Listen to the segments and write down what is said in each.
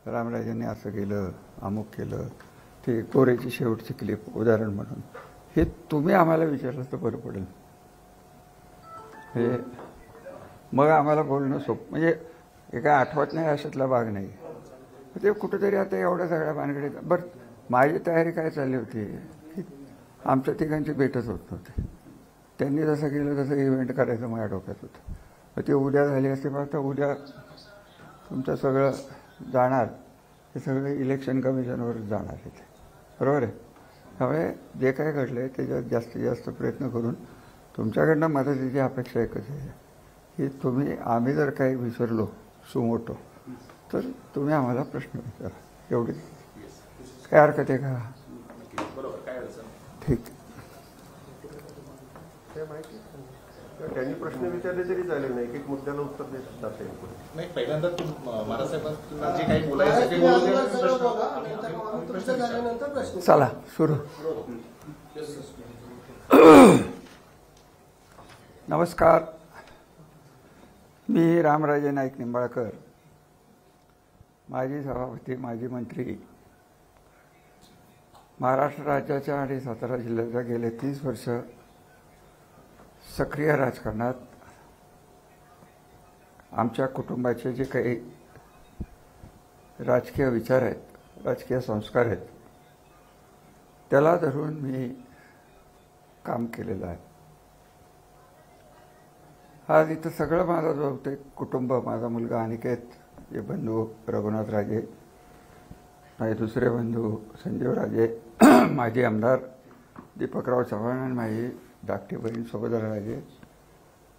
रामराजांनी असं केलं, अमुक केलं, ते कोरेची शेवटची क्लिप उदाहरण म्हणून, हे तुम्ही आम्हाला विचारलं तर बरं पडेल. हे मग आम्हाला बोलणं सोपं, म्हणजे हे काय आठवत नाही अशातला भाग नाही. ते कुठंतरी आता एवढ्या सगळ्या भानगडीत बरं माझी तयारी काय चालली होती की आमच्या ठिकाणची भेटच होत नव्हती. त्यांनी जसं केलं तसं इव्हेंट करायचं माझ्या डोक्यात होतं. मग ते उद्या झाली असते, पण आता उद्या तुमचं सगळं जाणार, हे सगळं इलेक्शन कमिशनवरच जाणार आहे ते, बरोबर आहे. त्यामुळे जे काय घडलं आहे त्याच्यात जास्तीत जास्त प्रयत्न करून तुमच्याकडनं मदतीची अपेक्षा एकच आहे की आम्ही जर काही विसरलो सुमोटो तर तुम्ही आम्हाला प्रश्न विचारा, एवढी काय हरकत आहे का? ठीक. त्यांनी प्रश्न विचारले तरी चालेल नाही की मुद्द्याला उत्तर देतात नाही. पहिल्यांदा महाराजसाहेबांना जे काही बोलायचं ते बोलू. चला सुरू. नमस्कार, मी रामराजे नाईक निंबाळकर, माजी सभापती, माजी मंत्री, महाराष्ट्र राज्याच्या आणि सातारा जिल्ह्याच्या गेले 30 वर्ष सक्रिय राजकारणात आमच्या कुटुंबाचे जे काही राजकीय विचार आहेत, राजकीय संस्कार आहेत, त्याला धरून मी काम केलेलं आहे. आज इथं सगळं माझं बहुतेक कुटुंब, माझा मुलगा अनिकेत, जे बंधू रघुनाथ राजे, माझे दुसरे बंधू संजीव राजे, माजी आमदार दीपकराव चव्हाण आणि माझी धाकटी बहीण सुभद्रा राजे,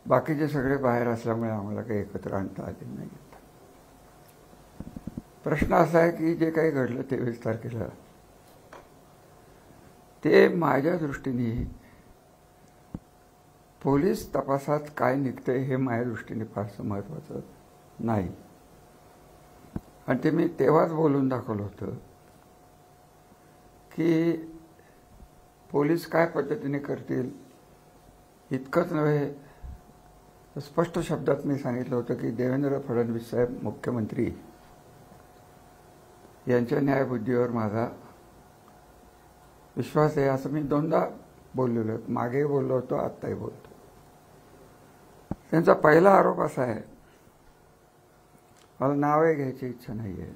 बाकीचे सगळे बाहेर असल्यामुळे आम्हाला काही एकत्र आणता आले नाही. प्रश्न असा आहे की जे काही घडलं 23 तारखेला ते माझ्या दृष्टीने पोलीस तपासात काय निघतंय हे माझ्या दृष्टीने फारसं महत्त्वाचं नाही. आणि ते मी तेव्हाच बोलून दाखवलं होतं की पोलीस काय पद्धतीने करतील इतकंच नव्हे, स्पष्ट शब्दात मी सांगितलं होतं की देवेंद्र फडणवीस साहेब मुख्यमंत्री यांच्या न्यायबुद्धीवर माझा विश्वास आहे, असं मी 2दा बोललेलो आहे. मागेही बोललो होतो, आत्ताही बोलतो. त्यांचा पहिला आरोप असा आहे, मला नावही घ्यायची इच्छा नाही आहे,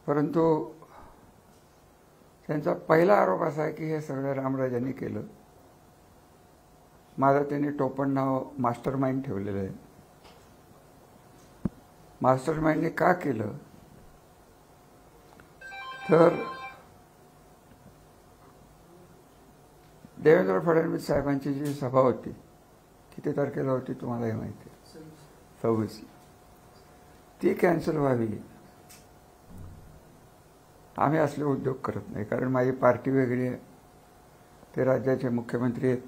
परंतु त्यांचा पहिला आरोप असा आहे की हे सगळं रामराजांनी केलं. माझं त्यांनी टोपण नाव मास्टर माइंड ठेवलेलं आहे. मास्टर माइंडने का केलं तर देवेंद्र फडणवीस साहेबांची जी सभा होती, किती तारखेला होती तुम्हालाही माहिती आहे, 26, ती कॅन्सल व्हावी. आम्ही असले उद्योग करत नाही, कारण माझी पार्टी वेगळी आहे, ते राज्याचे मुख्यमंत्री आहेत.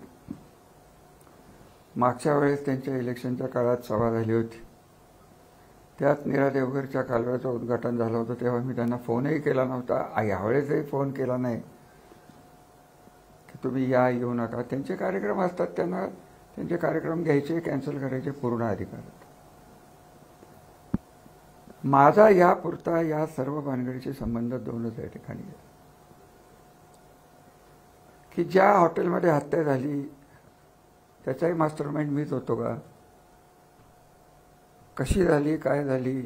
मागच्या वेळेस त्यांच्या इलेक्शनच्या काळात सभा झाली होती, त्यात नीरा देवघरच्या कालव्याचं उद्घाटन झालं होतं, तेव्हा मी त्यांना फोनही केला नव्हता. यावेळेसही फोन केला नाही की तुम्ही या येऊ नका. त्यांचे कार्यक्रम असतात, त्यांना त्यांचे कार्यक्रम घ्यायचे, कॅन्सल करायचे पूर्ण अधिकार आहेत. माझा यापुरता या सर्व भानगडीचे संबंध 2च या ठिकाणी आहेत की ज्या हॉटेलमध्ये हत्या झाली त्याचाही मास्टरमाइंड मीच होतो का, कशी झाली, काय झाली,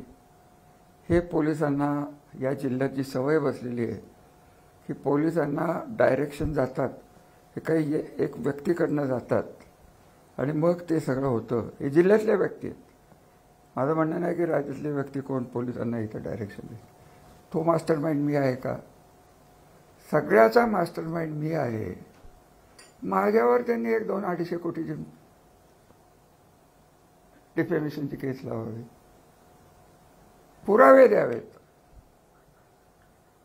हे पोलिसांना या जिल्ह्याची सवय बसलेली आहे की पोलिसांना डायरेक्शन जातात, हे काही एक व्यक्तीकडनं जातात आणि मग ते सगळं होतं. हे जिल्ह्यातल्या व्यक्ती आहेत. माझं म्हणणं नाही की राज्यातले व्यक्ती कोण पोलिसांना इथं डायरेक्शन देत. तो मास्टरमाइंड मी आहे का? सगळ्याचा मास्टरमाइंड मी आहे. माझ्यावर त्यांनी 1-2-250 कोटीची डिफेमेशनची केस लावावी, पुरावे द्यावेत.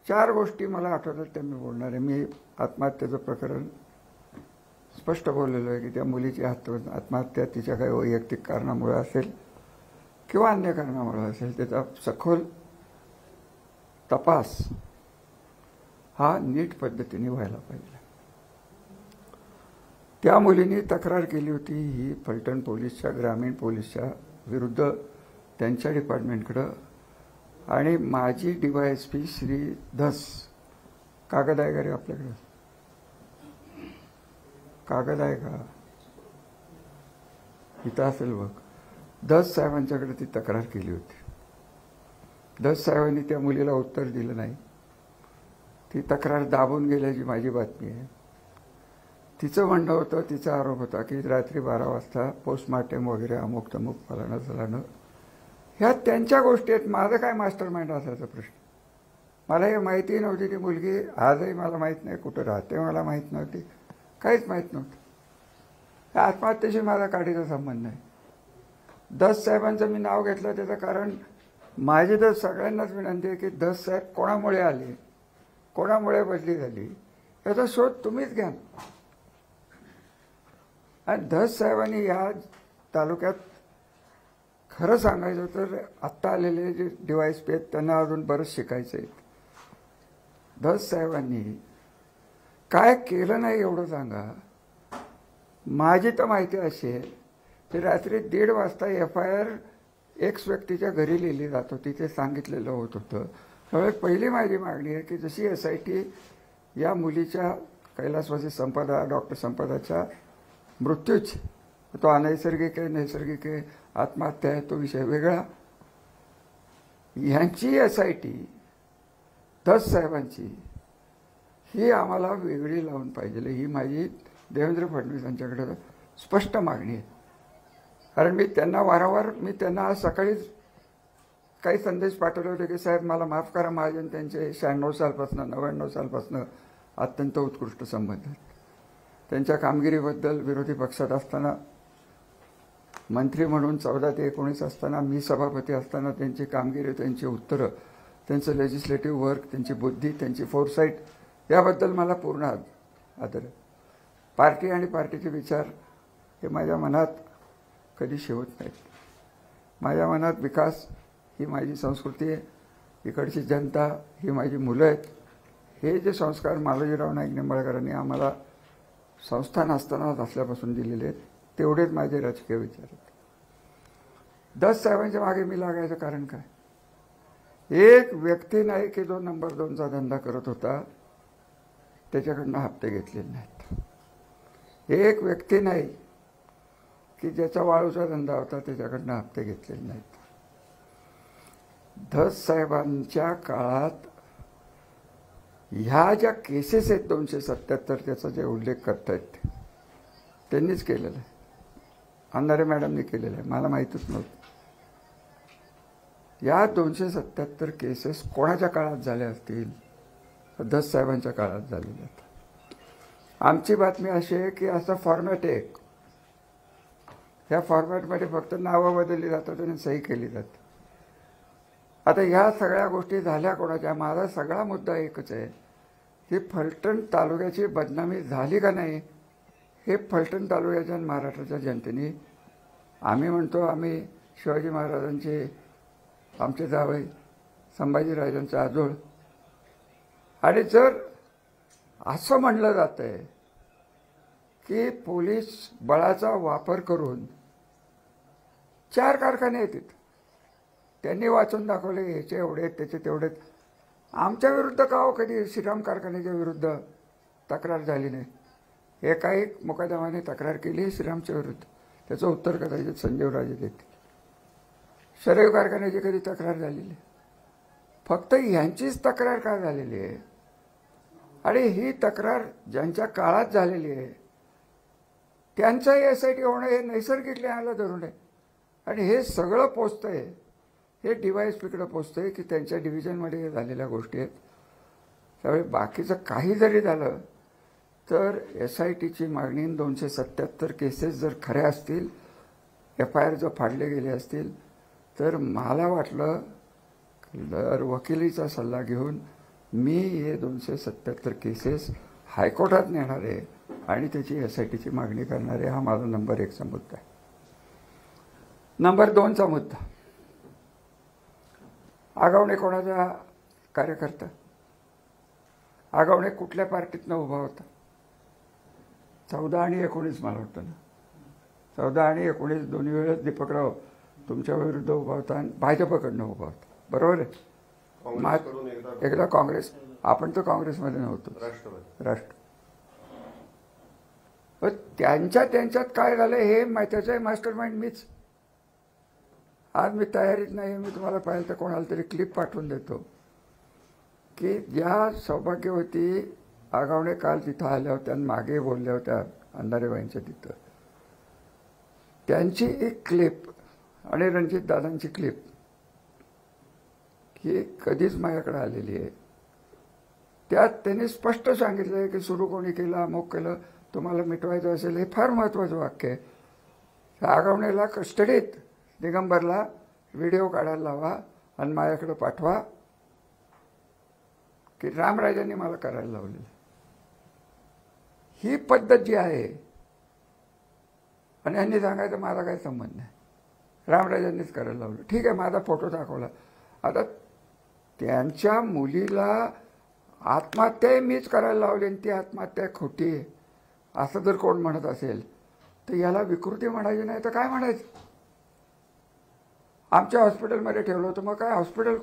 4 गोष्टी मला आठवतात त्या मी बोलणार आहे. मी आत्महत्येचं प्रकरण स्पष्ट बोललेलो आहे की त्या मुलीची आत्महत्या तिच्या काही वैयक्तिक कारणामुळे असेल किंवा अन्य कारणामुळे असेल, त्याचा सखोल तपास हा नीट पद्धतीने व्हायला पाहिजे. त्या मुलीने तक्रार केली होती ही फलटण पोलीसच्या, ग्रामीण पोलीसच्या विरुद्ध त्यांच्या डिपार्टमेंटकडं आणि माजी DYSP श्री धस, कागद आहे का रे आपल्याकडे? कागद आहे का? इथं असेल बघ. धस साहेबांच्याकडे ती तक्रार केली होती. धस साहेबांनी त्या मुलीला उत्तर दिलं नाही. ती तक्रार दाबून गेल्याची माझी बातमी आहे. तिचं म्हणणं होतं, तिचा आरोप होता की रात्री 12 वाजता पोस्टमार्टम वगैरे अमुक तमुक फलाणं चलाणं, ह्या त्यांच्या गोष्टी आहेत. माझं काय मास्टर माइंड असायचा प्रश्न. मला हे माहिती नव्हती. ती मुलगी आजही मला माहीत नाही कुठं राहते, मला माहीत नव्हती, काहीच माहीत नव्हतं. त्या आत्महत्येशी माझा काडीचा संबंध नाही. धस साहेबांचं मी नाव घेतलं त्याचं कारण माझी तर सगळ्यांनाच विनंती आहे की धस साहेब कोणामुळे आले, कोणामुळे बदली झाली, याचा शोध तुम्हीच घ्या. आणि धस साहेबांनी या तालुक्यात खरं सांगायचं तर आत्ता आलेले जे DYSP आहेत त्यांना अजून बरंच शिकायचं आहे. धस साहेबांनी काय केलं नाही एवढं सांगा. माझी तर माहिती अशी आहे की रात्री 1:30 वाजता FIR एक्स व्यक्तीच्या घरी लिहिली जात होती, ते सांगितलेलं होत होतं. त्यामुळे पहिली माझी मागणी आहे की जशी SIT या मुलीच्या कैलासवासी संपदा, डॉक्टर संपदाच्या मृत्यूची, तो अनैसर्गिक आहे नैसर्गिक आहे आत्महत्या आहे तो विषय वेगळा, ह्यांची SIT धस साहेबांची ही आम्हाला वेगळी लावून पाहिजे. ही माझी देवेंद्र फडणवीस यांच्याकडे स्पष्ट मागणी आहे. कारण मी त्यांना आज सकाळीच काही संदेश पाठवले होते की साहेब मला माफ करा, महाजन त्यांचे 96 सालपासून 99 सालपासून अत्यंत उत्कृष्ट संबंध आहेत. त्यांच्या कामगिरीबद्दल विरोधी पक्षात असताना, मंत्री म्हणून 14 ते 19 असताना, मी सभापती असताना त्यांची कामगिरी, त्यांची उत्तरं, त्यांचं लेजिस्लेटिव्ह वर्क, त्यांची बुद्धी, त्यांची फोरसाईट याबद्दल मला पूर्ण आदर. पार्टी आणि पार्टीचे विचार हे माझ्या मनात कधी शिवत नाहीत. माझ्या मनात विकास ही माझी संस्कृती आहे, इकडची जनता ही माझी मुलं आहेत. हे जे संस्कार मालोजीराव नाईक निंबाळकरांनी आम्हाला संस्थान असतानाच असल्यापासून दिलेले आहेत, तेवढेच माझे राजकीय विचार आहेत. धस साहेबांच्या मागे मी लागायचं कारण काय? एक व्यक्ती नाही की जो नंबर 2चा धंदा करत होता त्याच्याकडनं हप्ते घेतलेले नाहीत. एक व्यक्ती नाही की ज्याचा वाळूचा धंदा होता त्याच्याकडनं हप्ते घेतलेले नाहीत. धस साहेबांच्या काळात ह्या ज्या केसेस आहेत 277 त्याचा जे उल्लेख करतायत त्यांनीच केलेला आहे, अंधारे मॅडमनी केलेलं आहे, मला माहीतच नव्हतं. या 277 केसेस कोणाच्या काळात झाल्या असतील? धस साहेबांच्या काळात झालेल्या आहेत. आमची बातमी अशी आहे की असा फॉर्मॅट आहे, ह्या फॉर्मॅटमध्ये फक्त नावं बदलली जातात आणि सही केली जाते. आता ह्या सगळ्या गोष्टी झाल्या कोणाच्या? माझा सगळा मुद्दा एकच आहे की फलटण तालुक्याची बदनामी झाली का नाही हे फलटण तालुक्याच्या आणि महाराष्ट्राच्या जनतेने, आम्ही म्हणतो आम्ही शिवाजी महाराजांचे आमचे जावई, संभाजीराजांचे आजोळ, आणि जर असं म्हणलं जातं आहे की पोलीस बळाचा वापर करून 4 कारखाने येतात, त्यांनी वाचून दाखवले ह्याचे एवढे त्याचे तेवढे, आमच्या विरुद्ध का हो कधी श्रीराम कारखान्याच्या विरुद्ध तक्रार झाली नाही? एकाएक मुकादमाने तक्रार केली श्रीरामच्या विरुद्ध, त्याचं उत्तर कदाचित संजीवराजे देतील. शरयू कारखान्याची कधी तक्रार झालेली? फक्त ह्यांचीच तक्रार का झालेली आहे? आणि ही तक्रार ज्यांच्या काळात झालेली आहे त्यांचाही SIT होणं हे नैसर्गिक न्यायाला धरून आहे. आणि हे सगळं पोचतंय, हे DYSPकडे पोचतंय की त्यांच्या डिव्हिजनमध्ये झालेल्या गोष्टी आहेत. त्यामुळे बाकीचं काही जरी झालं तर SITची मागणी 277 केसेस जर खऱ्या असतील, FIR जर फाडले गेले असतील, तर मला वाटलं तर वकिलीचा सल्ला घेऊन मी हे 277 केसेस हायकोर्टात नेणार आहे आणि त्याची SITची मागणी करणार आहे. हा माझा नंबर 1चा मुद्दा आहे. नंबर 2चा मुद्दा, आगावणे कोणाचा कार्यकर्ता? आगावणे कुठल्या पार्टीतनं उभा होता? 14 आणि 19 मला वाटतं ना, 14 आणि 19 दोन्ही वेळेस दीपकराव तुमच्या विरुद्ध उभा होता आणि भाजपकडनं उभा होता, बरोबर आहे? काँग्रेसकडून एकदा काँग्रेस, आपण तर काँग्रेसमध्ये नव्हतो, राष्ट्र. पण त्यांच्यात काय झालं हे त्याचं मास्टर माइंड मीच. आज मी तयारीत नाही, मी तुम्हाला पाहिलं तर कोणाला तरी क्लिप पाठवून देतो की ज्या सौभाग्यवती आगावणे काल तिथं आल्या होत्या आणि मागे बोलल्या होत्या अंधारेबाईंच्या तिथं, त्यांची एक क्लिप आणि रणजित दादांची क्लिप ही कधीच माझ्याकडे आलेली आहे. त्यात त्यांनी स्पष्ट सांगितलं आहे की सुरू कोणी केलं, अमुक केलं, तुम्हाला मिटवायचं असेल. हे फार महत्त्वाचं वाक्य आहे. आगावणेला कस्टडीत दिगंबरला व्हिडिओ काढायला लावा आणि माझ्याकडे पाठवा की रामराजांनी मला करायला लावली. ही पद्धत जी आहे, आणि यांनी सांगायचं मला काही संबंध नाही, रामराजांनीच करायला लावलं. ठीक आहे, माझा फोटो दाखवला. आता त्यांच्या मुलीला आत्महत्या मीच करायला लावली आणि ती आत्महत्या खोटी आहे असं जर कोण म्हणत असेल तर याला विकृती म्हणायची नाही तर काय म्हणायचं. आमच्या हॉस्पिटलमध्ये ठेवलं होतं, मग काय हॉस्पिटल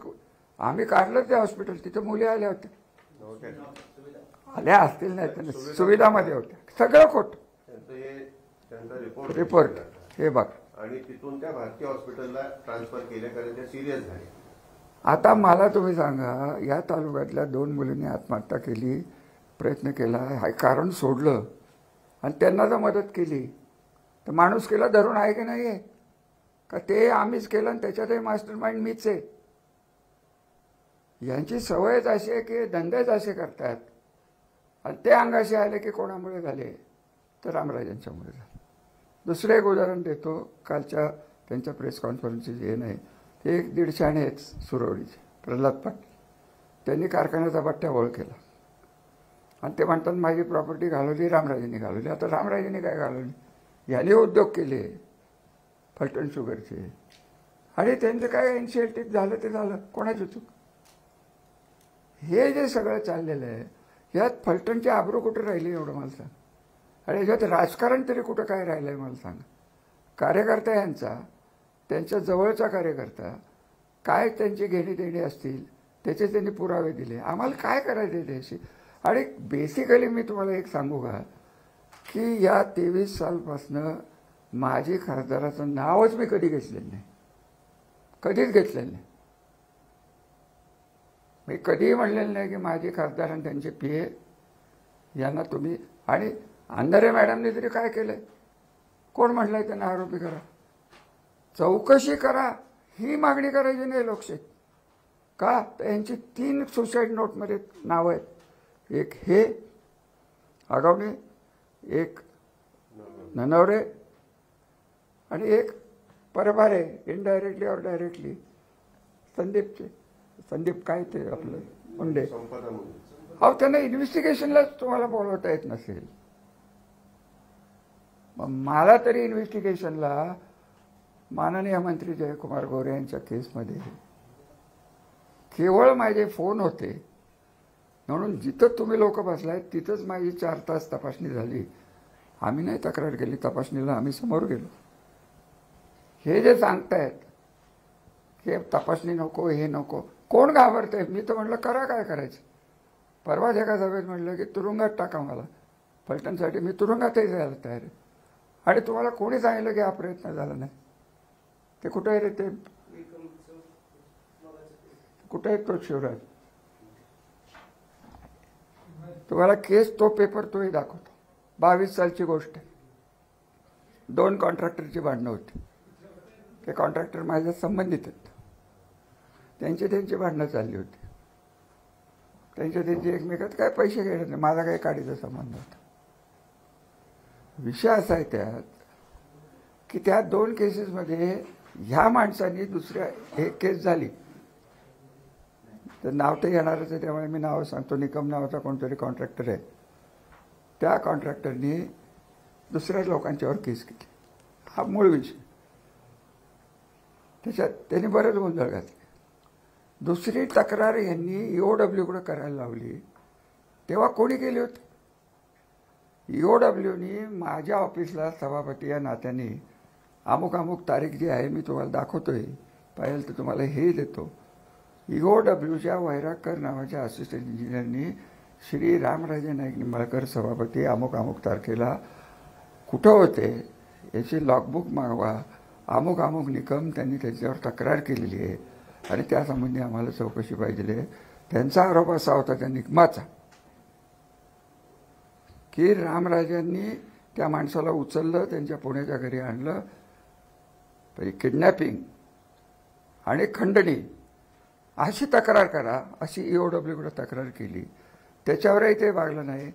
आम्ही काढलं ते हॉस्पिटल, तिथं मुली आल्या होत्या, आल्या असतील नाही, सुविधामध्ये होत्या, सगळं खोटं रिपोर्ट हे बघ. आणि तिथून त्या भारतीय हॉस्पिटलला ट्रान्सफर केले कारण ते सिरियस झाले. आता मला तुम्ही सांगा, या तालुक्यातल्या 2 मुलींनी आत्महत्या केली, प्रयत्न केला, हे कारण सोडलं आणि त्यांना जर मदत केली तर माणूस केला धरून आहे की नाही आहे का? ते आम्हीच केलं आणि त्याच्यातही मास्टर माइंड मीच आहे. यांची सवयच अशी आहे की धंदेच असे करतात आणि ते अंगाशी आले की कोणामुळे झाले तर रामराजांच्यामुळे झाले. दुसरं एक उदाहरण देतो. कालच्या त्यांच्या प्रेस कॉन्फरन्सची हे नाही, ते 150 आहेत सुरवडीचे, प्रल्हाद पाटील, त्यांनी कारखान्याचा बट्ट्या ओळ केला आणि ते म्हणतात माझी प्रॉपर्टी घालवली, रामराजांनी घालवली. आता रामराजांनी काय घालवली? याने उद्योग केले फलटण शुगरचे आणि त्यांचं काय इन्शिएटिव्ह झालं ते झालं, कोणाची चूक? हे जे सगळं चाललेलं आहे यात फलटणची आबरू कुठं राहिली एवढं मला सांग. आणि याच्यात राजकारण तरी कुठं काय राहिलं आहे मला सांग. कार्यकर्ता यांचा, त्यांच्या जवळचा कार्यकर्ता, काय त्यांची घेणी देणी असतील त्याचे त्यांनी पुरावे दिले. आम्हाला काय करायचं त्याशी? आणि बेसिकली मी तुम्हाला एक सांगू का की या 23 सालपासनं माझी खासदाराचं नावच मी कधी घेतलेलं नाही, कधीच घेतलेलं नाही. मी कधीही म्हणलेलं नाही की माझी खासदार आणि त्यांचे PA यांना तुम्ही, आणि अंधारे मॅडमने तरी काय केलंय? कोण म्हटलंय त्यांना आरोपी करा? चौकशी करा ही मागणी करायची नाही लोकशाहीत का? तर यांची 3 सुसाईड नोटमध्ये नावं आहेत. एक हे आगावणे, एक ननवरे आणि एक परभारे, इनडायरेक्टली और डायरेक्टली संदीपचे. संदीप काय ते आपलं मुंडे, अहो त्यांना इन्व्हेस्टिगेशनलाच तुम्हाला बोलवता येत नसेल. मग मला तरी इन्व्हेस्टिगेशनला माननीय मंत्री जयकुमार गोरे यांच्या केसमध्ये केवळ माझे फोन होते म्हणून जिथं तुम्ही लोक बसलाय तिथंच माझी 4 तास तपासणी झाली. आम्ही नाही तक्रार केली, तपासणीला आम्ही समोर गेलो. हे जे सांगतायत की तपासणी नको, हे नको, कोण घाबरतंय? मी तर म्हटलं करा, काय करायचं. परवाच एका सभेत म्हटलं की तुरुंगात टाका मला, फलटणसाठी मी तुरुंगातही जायला तयार आहे. आणि तुम्हाला कोणी सांगितलं की हा प्रयत्न झाला नाही? ते कुठे आहे रे? ते कुठे आहे तो शिवराज? तुम्हाला केस तो पेपर तोही दाखवतो. 22 सालची गोष्ट आहे. 2 कॉन्ट्रॅक्टरची भांडणं होती. ते कॉन्ट्रॅक्टर माझ्या संबंधित आहेत. त्यांची भांडणं चालली होती. त्यांची एकमेकात काय पैसे घ्यायचे नाही, माझा काही काडीचा संबंध होता. विषय असा आहे त्यात की त्या 2 केसेसमध्ये ह्या माणसांनी दुसऱ्या एक केस झाली तर नाव तर येणारच आहे, त्यामुळे मी नाव सांगतो. निकम नावाचा कोणतरी कॉन्ट्रॅक्टर आहे. त्या कॉन्ट्रॅक्टरनी दुसऱ्या लोकांच्यावर केस केली. हा मूळ विषय. त्याच्यात त्यांनी बरंच गोंधळ घातले. दुसरी तक्रार यांनी EOWकडे करायला लावली. तेव्हा कोणी केली होती? EOWनी माझ्या ऑफिसला सभापती या नात्याने अमुक तारीख जी आहे मी तुम्हाला दाखवतोय, पाहिजे तर तुम्हाला हे देतो, EOWच्या वैरागकर नावाच्या असिस्टंट इंजिनियरनी श्री रामराजे नाईक निंबाळकर सभापती अमुक अमुक तारखेला कुठं होते याची लॉगबुक मागवा, अमुक अमुक निकम त्यांनी त्याच्यावर तक्रार केलेली आहे आणि त्यासंबंधी आम्हाला चौकशी पाहिजे आहे. त्यांचा आरोप असा होता त्या निकमाचा की रामराजांनी त्या माणसाला उचललं, त्यांच्या पुण्याच्या घरी आणलं, किडनॅपिंग आणि खंडणी अशी तक्रार करा अशी EOWकडे तक्रार केली. त्याच्यावरही ते वागलं नाही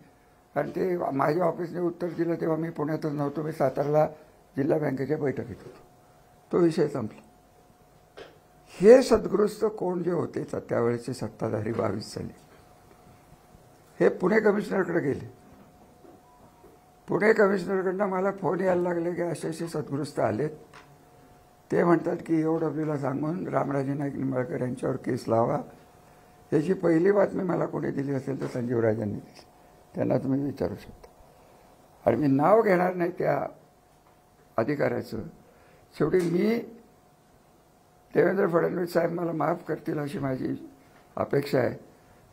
आणि ते माझ्या ऑफिसने उत्तर दिलं तेव्हा मी पुण्यातच नव्हतो, मी सातारला जिल्हा बँकेच्या बैठकीत होतो. तो विषय संपला. हे सद्गृस्त कोण जे होते त्यावेळेचे सत्ताधारी 22 साली हे पुणे कमिशनरकडे गेले. पुणे कमिशनरकडनं मला फोन यायला लागले की असे सद्गृस्त आलेत, ते म्हणतात की EOWला सांगून रामराजे नाईक निंबाळकर यांच्यावर केस लावा. याची पहिली बातमी मला कोणी दिली असेल तर संजीवराजांनी दिली, त्यांना तुम्ही विचारू शकता. आणि मी नाव घेणार नाही त्या अधिकाऱ्याचं. शेवटी मी देवेंद्र फडणवीस साहेब मला माफ करतील अशी माझी अपेक्षा आहे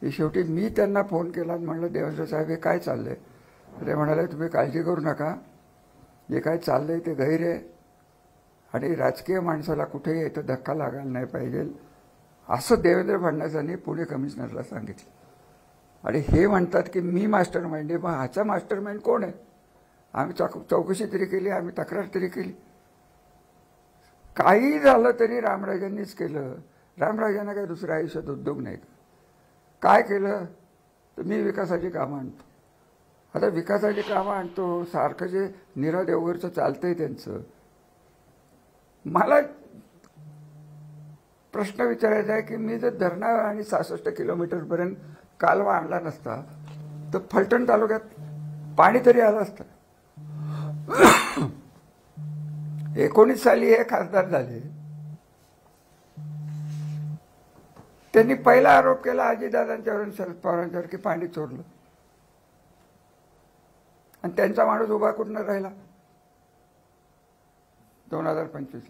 की शेवटी मी त्यांना फोन केला आणि म्हणलं देवेंद्र साहेब हे काय चाललं आहे. ते म्हणाले तुम्ही काळजी करू नका, जे काय चाललं आहे ते गैर आहे आणि राजकीय माणसाला कुठेही इथं धक्का लागायला नाही पाहिजे असं देवेंद्र फडणवीसांनी पुणे कमिशनरला सांगितलं. आणि हे म्हणतात की मी मास्टर माइंड आहे. मग ह्याचा मास्टर माइंड कोण आहे? आम्ही चौकशी तरी केली, आम्ही तक्रार तरी केली. काही झालं तरी रामराजांनीच केलं. रामराजांना काही दुसऱ्या आयुष्यात उद्योग नाही. काय केलं तर मी विकासाची कामं आणतो. आता विकासाची कामं आणतो, सारखं जे नीरव देवघरचं चालतंय त्यांचं. मला प्रश्न विचारायचा आहे की मी जर धरणा आणि 66 किलोमीटरपर्यंत कालवा आणला नसता तर फलटण तालुक्यात पाणी तरी आलं असतं. 19 साली हे खासदार झाले. त्यांनी पहिला आरोप केला अजितदादांच्यावर आणि शरद पवारांच्यावर की पाणी चोरलं आणि त्यांचा माणूस उभा कुठनं राहिला 2025.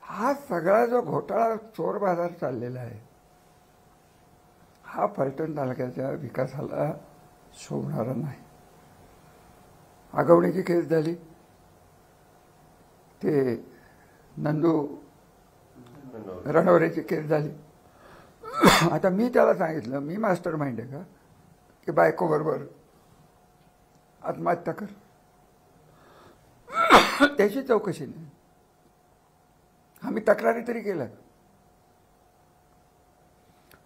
हा सगळा जो घोटाळा चोर बाजार चाललेला आहे हा फलटण तालुक्याच्या विकासाला शोभणारा नाही. आगवणीची केस झाली, ते नंदू रणवरेची केस झाली. आता मी त्याला सांगितलं मी मास्टर माइंड आहे का की बायकोबरोबर आत्महत्या कर, त्याची चौकशी नाही. आम्ही तक्रारी तरी केल्या.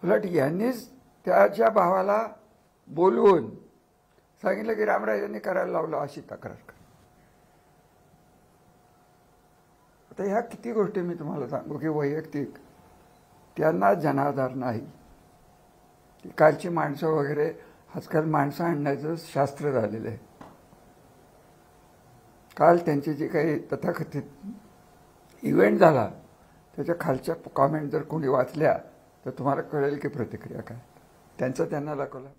उलट यांनीच त्याच्या भावाला बोलवून सांगितलं की रामराजांनी करायला लावलं अशी तक्रार कर. आता ह्या किती गोष्टी मी तुम्हाला सांगू की वैयक्तिक त्यांना जनाधार नाही. कालची माणसं वगैरे आजकाल माणसं आणण्याचं शास्त्र झालेलं आहे. काल त्यांची जी काही तथाकथित इव्हेंट झाला त्याच्या खालच्या कॉमेंट जर कोणी वाचल्या तर तुम्हाला कळेल की प्रतिक्रिया काय. त्यांचं त्यांना दाखवलं.